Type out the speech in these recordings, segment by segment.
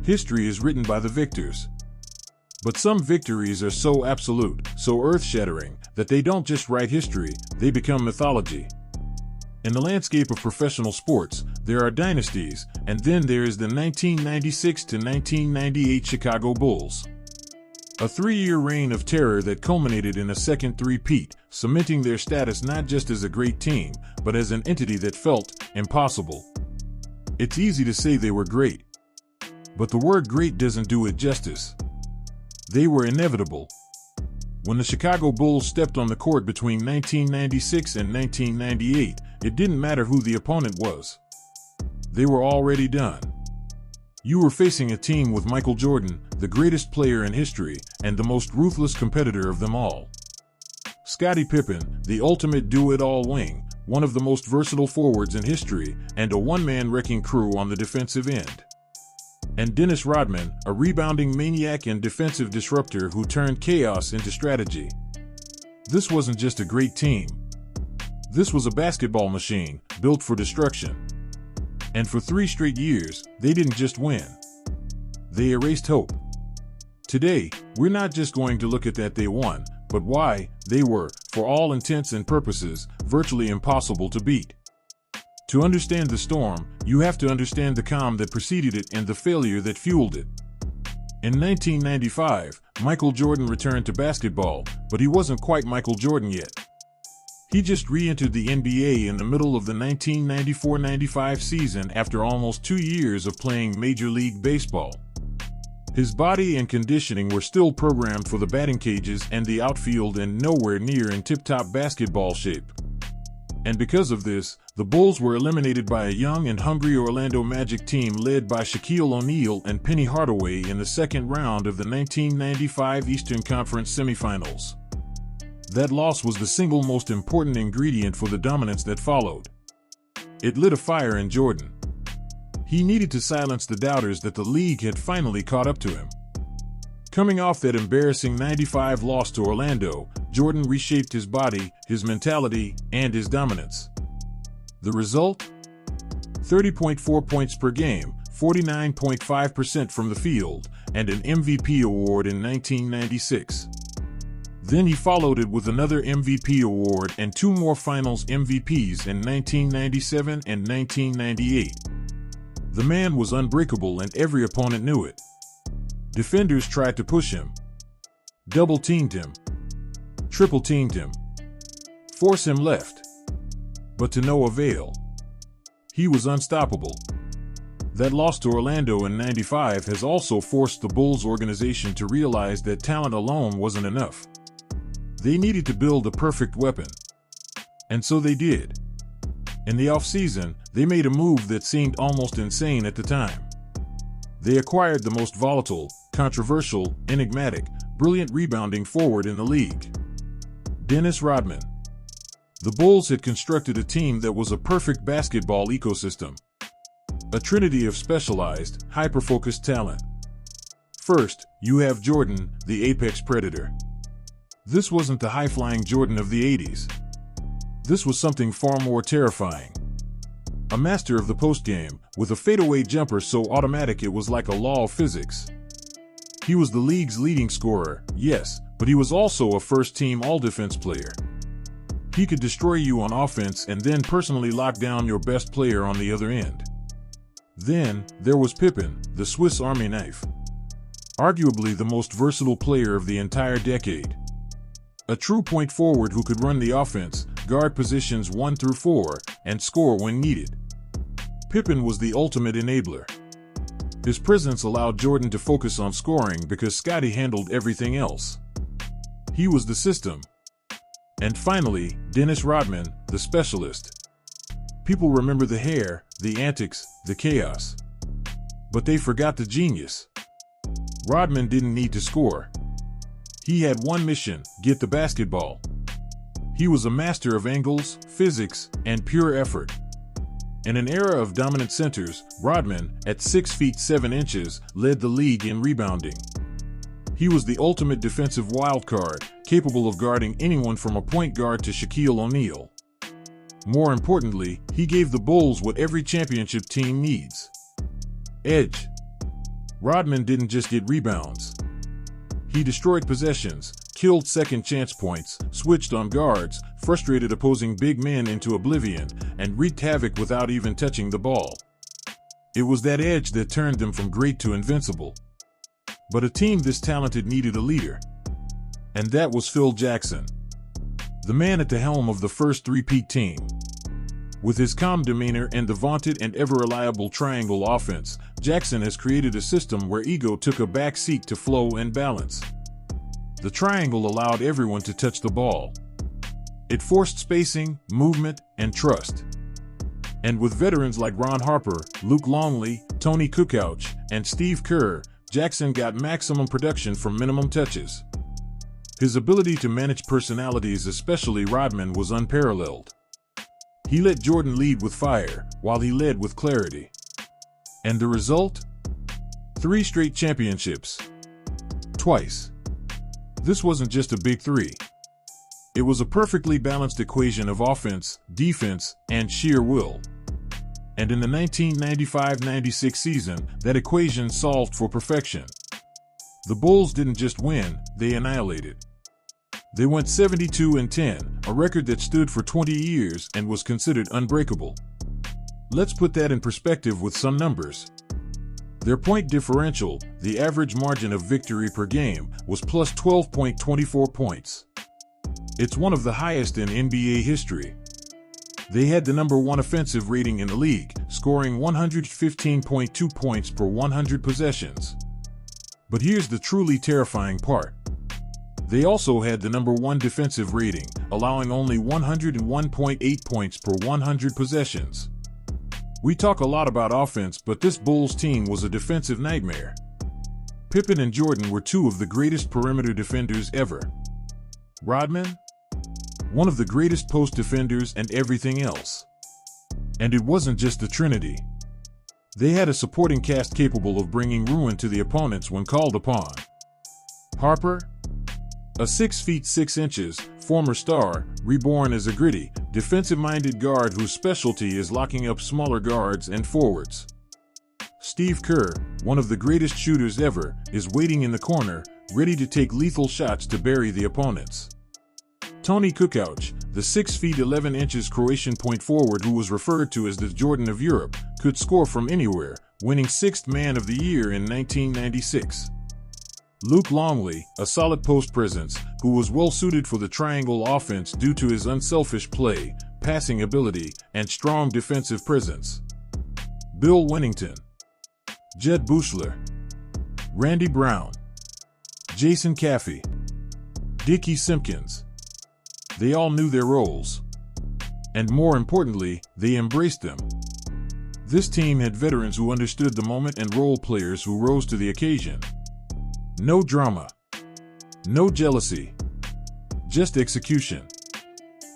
History is written by the victors. But some victories are so absolute, so earth-shattering, that they don't just write history, they become mythology. In the landscape of professional sports, there are dynasties, and then there is the 1996 to 1998 Chicago Bulls. A 3-year reign of terror that culminated in a second three-peat, cementing their status not just as a great team, but as an entity that felt impossible. It's easy to say they were great. But the word great doesn't do it justice. They were inevitable. When the Chicago Bulls stepped on the court between 1996 and 1998, it didn't matter who the opponent was. They were already done. You were facing a team with Michael Jordan, the greatest player in history, and the most ruthless competitor of them all. Scottie Pippen, the ultimate do-it-all wing, one of the most versatile forwards in history, and a one-man wrecking crew on the defensive end. And Dennis Rodman, a rebounding maniac and defensive disruptor who turned chaos into strategy. This wasn't just a great team. This was a basketball machine, built for destruction. And for 3 straight years, they didn't just win. They erased hope. Today, we're not just going to look at that they won, but why they were, for all intents and purposes, virtually impossible to beat. To understand the storm, you have to understand the calm that preceded it and the failure that fueled it. In 1995, Michael Jordan returned to basketball, but he wasn't quite Michael Jordan yet. He just re-entered the NBA in the middle of the 1994-95 season after almost 2 years of playing Major League Baseball. His body and conditioning were still programmed for the batting cages and the outfield and nowhere near in tip-top basketball shape. And because of this, the Bulls were eliminated by a young and hungry Orlando Magic team led by Shaquille O'Neal and Penny Hardaway in the second round of the 1995 Eastern Conference semifinals. That loss was the single most important ingredient for the dominance that followed. It lit a fire in Jordan. He needed to silence the doubters that the league had finally caught up to him. Coming off that embarrassing 95 loss to Orlando, Jordan reshaped his body, his mentality, and his dominance. The result? 30.4 points per game, 49.5% from the field, and an MVP award in 1996. Then he followed it with another MVP award and 2 more Finals MVPs in 1997 and 1998. The man was unbreakable and every opponent knew it. Defenders tried to push him, double-teamed him, triple-teamed him, force him left, but to no avail. He was unstoppable. That loss to Orlando in '95 has also forced the Bulls organization to realize that talent alone wasn't enough. They needed to build a perfect weapon. And so they did. In the offseason, they made a move that seemed almost insane at the time. They acquired the most volatile, controversial, enigmatic, brilliant rebounding forward in the league, Dennis Rodman. The Bulls had constructed a team that was a perfect basketball ecosystem. A trinity of specialized, hyper-focused talent. First, you have Jordan, the apex predator. This wasn't the high-flying Jordan of the 80s. This was something far more terrifying. A master of the postgame, with a fadeaway jumper so automatic it was like a law of physics. He was the league's leading scorer, yes, but he was also a first-team all-defense player. He could destroy you on offense and then personally lock down your best player on the other end. Then, there was Pippen, the Swiss Army knife. Arguably the most versatile player of the entire decade. A true point forward who could run the offense, guard positions 1 through 4, and score when needed. Pippen was the ultimate enabler. His presence allowed Jordan to focus on scoring because Scottie handled everything else. He was the system. And finally, Dennis Rodman, the specialist. People remember the hair, the antics, the chaos. But they forgot the genius. Rodman didn't need to score. He had one mission: get the basketball. He was a master of angles, physics, and pure effort. In an era of dominant centers, Rodman, at 6 feet 7 inches, led the league in rebounding. He was the ultimate defensive wildcard, capable of guarding anyone from a point guard to Shaquille O'Neal. More importantly, he gave the Bulls what every championship team needs: edge. Rodman didn't just get rebounds. He destroyed possessions, killed second chance points, switched on guards, frustrated opposing big men into oblivion, and wreaked havoc without even touching the ball. It was that edge that turned them from great to invincible. But a team this talented needed a leader. And that was Phil Jackson, the man at the helm of the first three-peat team. With his calm demeanor and the vaunted and ever-reliable triangle offense, Jackson has created a system where ego took a back seat to flow and balance. The triangle allowed everyone to touch the ball. It forced spacing, movement, and trust. And with veterans like Ron Harper, Luke Longley, Tony Kukoc, and Steve Kerr, Jackson got maximum production from minimum touches. His ability to manage personalities, especially Rodman, was unparalleled. He let Jordan lead with fire, while he led with clarity. And the result? 3 straight championships. Twice. This wasn't just a big three. It was a perfectly balanced equation of offense, defense, and sheer will. And in the 1995-96 season, that equation solved for perfection. The Bulls didn't just win, they annihilated. They went 72-10, a record that stood for 20 years and was considered unbreakable. Let's put that in perspective with some numbers. Their point differential, the average margin of victory per game, was plus 12.24 points. It's one of the highest in NBA history. They had the number 1 offensive rating in the league, scoring 115.2 points per 100 possessions. But here's the truly terrifying part. They also had the number 1 defensive rating, allowing only 101.8 points per 100 possessions. We talk a lot about offense, but this Bulls team was a defensive nightmare. Pippen and Jordan were 2 of the greatest perimeter defenders ever. Rodman? One of the greatest post defenders and everything else. And it wasn't just the Trinity. They had a supporting cast capable of bringing ruin to the opponents when called upon. Harper? A 6 feet 6 inches, former star, reborn as a gritty, defensive-minded guard whose specialty is locking up smaller guards and forwards. Steve Kerr, one of the greatest shooters ever, is waiting in the corner, ready to take lethal shots to bury the opponents. Tony Kukoc, the 6 feet 11 inches Croatian point forward who was referred to as the Jordan of Europe, could score from anywhere, winning 6th Man of the Year in 1996. Luke Longley, a solid post presence, who was well suited for the triangle offense due to his unselfish play, passing ability, and strong defensive presence. Bill Wennington, Jed Buechler, Randy Brown, Jason Caffey, Dickie Simpkins. They all knew their roles. And more importantly, they embraced them. This team had veterans who understood the moment and role players who rose to the occasion. No drama. No jealousy. Just execution.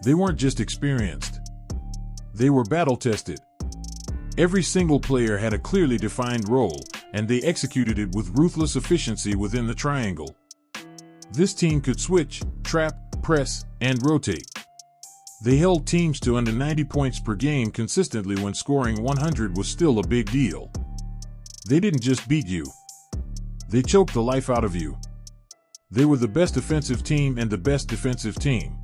They weren't just experienced. They were battle-tested. Every single player had a clearly defined role, and they executed it with ruthless efficiency within the triangle. This team could switch, trap, press, and rotate. They held teams to under 90 points per game consistently when scoring 100 was still a big deal. They didn't just beat you. They choked the life out of you. They were the best offensive team and the best defensive team.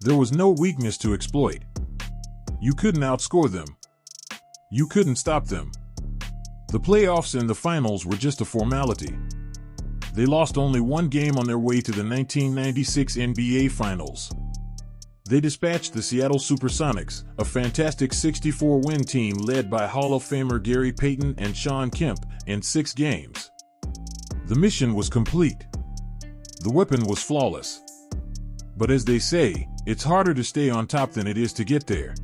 There was no weakness to exploit. You couldn't outscore them. You couldn't stop them. The playoffs and the finals were just a formality. They lost only 1 game on their way to the 1996 NBA Finals. They dispatched the Seattle Supersonics, a fantastic 64-win team led by Hall of Famer Gary Payton and Shawn Kemp, in 6 games. The mission was complete. The weapon was flawless. But as they say, it's harder to stay on top than it is to get there.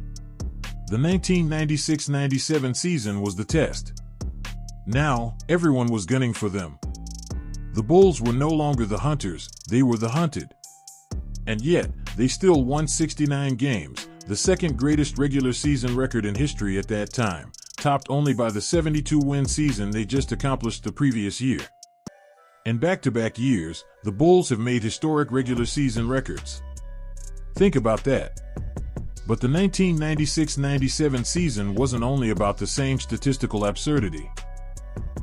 The 1996-97 season was the test. Now, everyone was gunning for them. The Bulls were no longer the hunters, they were the hunted. And yet, they still won 69 games, the second greatest regular season record in history at that time, topped only by the 72-win season they just accomplished the previous year. In back-to-back years, the Bulls have made historic regular season records. Think about that. But the 1996-97 season wasn't only about the same statistical absurdity.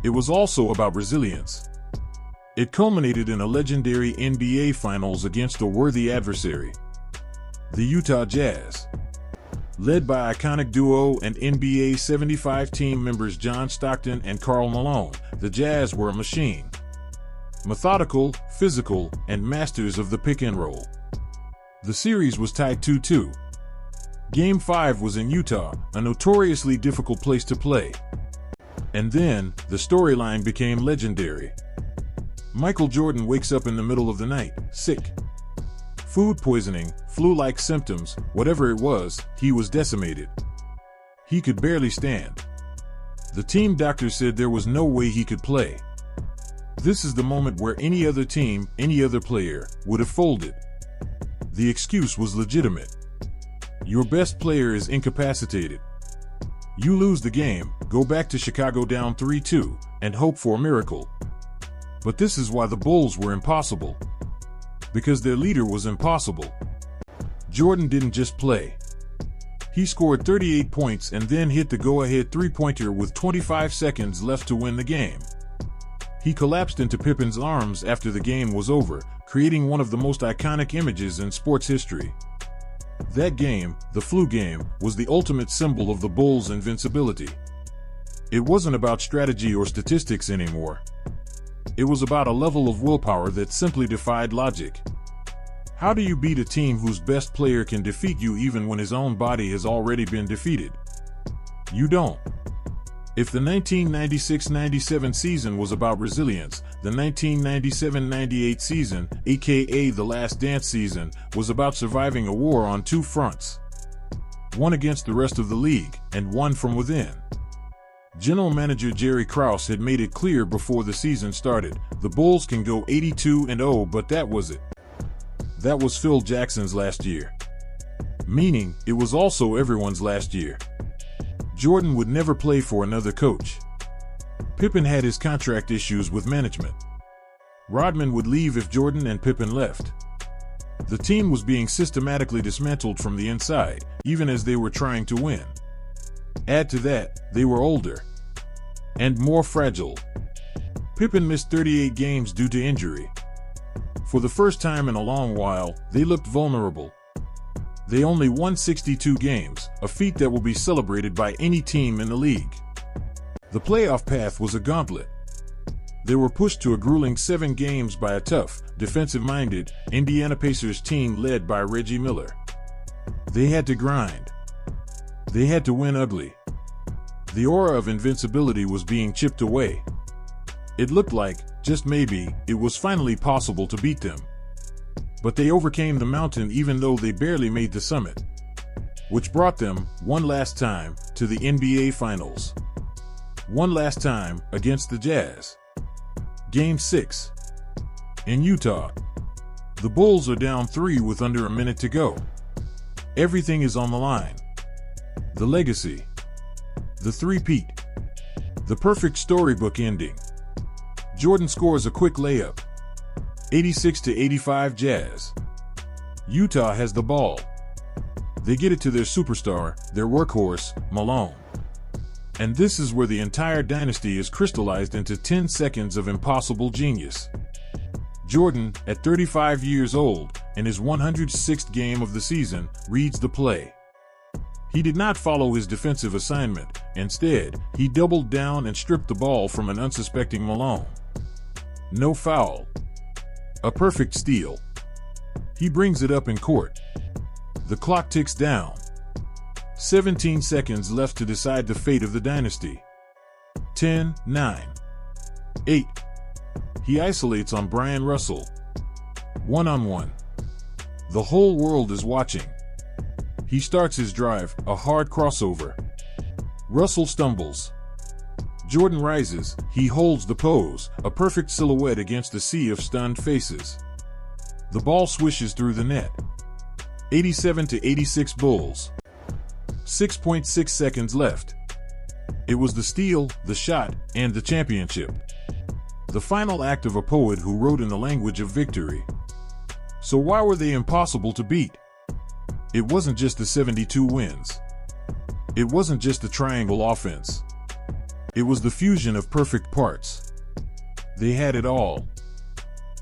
It was also about resilience. It culminated in a legendary NBA Finals against a worthy adversary, the Utah Jazz. Led by iconic duo and NBA 75 team members John Stockton and Karl Malone, the Jazz were a machine. Methodical, physical, and masters of the pick and roll. The series was tied 2-2. Game 5 was in Utah, a notoriously difficult place to play. And then, the storyline became legendary. Michael Jordan wakes up in the middle of the night, sick. Food poisoning, flu-like symptoms, whatever it was, he was decimated. He could barely stand. The team doctor said there was no way he could play. This is the moment where any other team, any other player, would have folded. The excuse was legitimate. Your best player is incapacitated. You lose the game, go back to Chicago down 3-2, and hope for a miracle. But this is why the Bulls were impossible. Because their leader was impossible. Jordan didn't just play. He scored 38 points and then hit the go-ahead three-pointer with 25 seconds left to win the game. He collapsed into Pippen's arms after the game was over, creating one of the most iconic images in sports history. That game, the flu game, was the ultimate symbol of the Bulls' invincibility. It wasn't about strategy or statistics anymore. It was about a level of willpower that simply defied logic. How do you beat a team whose best player can defeat you even when his own body has already been defeated? You don't. If the 1996-97 season was about resilience, the 1997-98 season, aka the Last Dance season, was about surviving a war on two fronts. One against the rest of the league, and one from within. General manager Jerry Krause had made it clear before the season started, the Bulls can go 82-0, but that was it. That was Phil Jackson's last year. Meaning, it was also everyone's last year. Jordan would never play for another coach. Pippen had his contract issues with management. Rodman would leave if Jordan and Pippen left. The team was being systematically dismantled from the inside, even as they were trying to win. Add to that, they were older and more fragile. Pippen missed 38 games due to injury. For the first time in a long while, they looked vulnerable. They only won 62 games, a feat that will be celebrated by any team in the league. The playoff path was a gauntlet. They were pushed to a grueling 7 games by a tough, defensive-minded Indiana Pacers team led by Reggie Miller. They had to grind. They had to win ugly. The aura of invincibility was being chipped away. It looked like, just maybe, it was finally possible to beat them. But they overcame the mountain even though they barely made the summit. Which brought them, one last time, to the NBA Finals. One last time, against the Jazz. Game 6. In Utah. The Bulls are down 3 with under a minute to go. Everything is on the line. The legacy. The three-peat. The perfect storybook ending. Jordan scores a quick layup. 86-85 Jazz. Utah has the ball. They get it to their superstar, their workhorse, Malone. And this is where the entire dynasty is crystallized into 10 seconds of impossible genius. Jordan, at 35 years old, in his 106th game of the season, reads the play. He did not follow his defensive assignment. Instead, he doubled down and stripped the ball from an unsuspecting Malone. No foul. A perfect steal. He brings it up in court. The clock ticks down. 17 seconds left to decide the fate of the dynasty. 10, 9, 8. He isolates on Brian Russell. One-on-one. The whole world is watching. He starts his drive, a hard crossover. Russell stumbles. Jordan rises, he holds the pose, a perfect silhouette against a sea of stunned faces. The ball swishes through the net. 87-86 Bulls. 6.6 seconds left. It was the steal, the shot, and the championship. The final act of a poet who wrote in the language of victory. So why were they impossible to beat? It wasn't just the 72 wins. It wasn't just the triangle offense. It was the fusion of perfect parts. They had it all.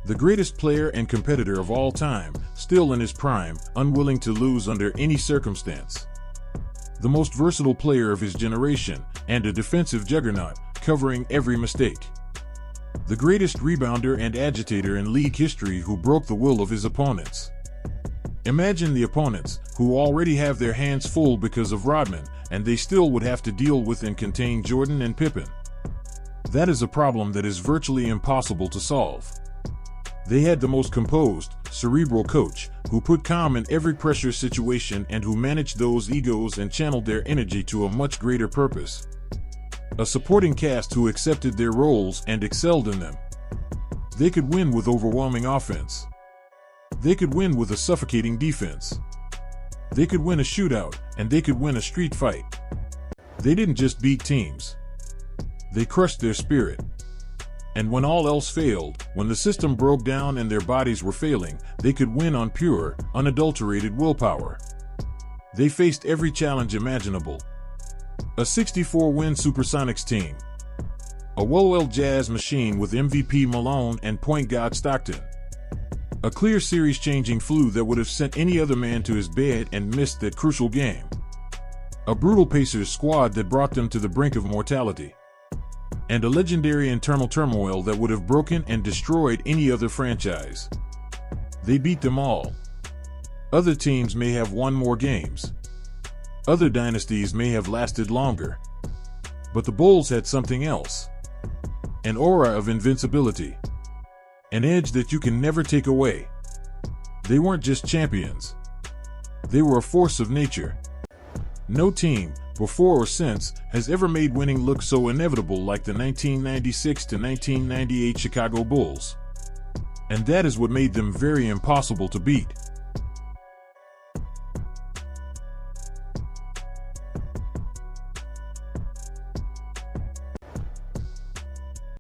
The greatest player and competitor of all time, still in his prime, unwilling to lose under any circumstance. The most versatile player of his generation, and a defensive juggernaut, covering every mistake. The greatest rebounder and agitator in league history who broke the will of his opponents. Imagine the opponents, who already have their hands full because of Rodman, and they still would have to deal with and contain Jordan and Pippen. That is a problem that is virtually impossible to solve. They had the most composed, cerebral coach, who put calm in every pressure situation and who managed those egos and channeled their energy to a much greater purpose. A supporting cast who accepted their roles and excelled in them. They could win with overwhelming offense. They could win with a suffocating defense. They could win a shootout, and they could win a street fight. They didn't just beat teams. They crushed their spirit. And when all else failed, when the system broke down and their bodies were failing, they could win on pure, unadulterated willpower. They faced every challenge imaginable. A 64-win Supersonics team. A well-oiled Jazz machine with MVP Malone and point guard Stockton. A clear series-changing flu that would have sent any other man to his bed and missed that crucial game. A brutal Pacers squad that brought them to the brink of mortality. And a legendary internal turmoil that would have broken and destroyed any other franchise. They beat them all. Other teams may have won more games. Other dynasties may have lasted longer. But the Bulls had something else. An aura of invincibility. An edge that you can never take away. They weren't just champions. They were a force of nature. No team, before or since, has ever made winning look so inevitable like the 1996 to 1998 Chicago Bulls. And that is what made them very impossible to beat.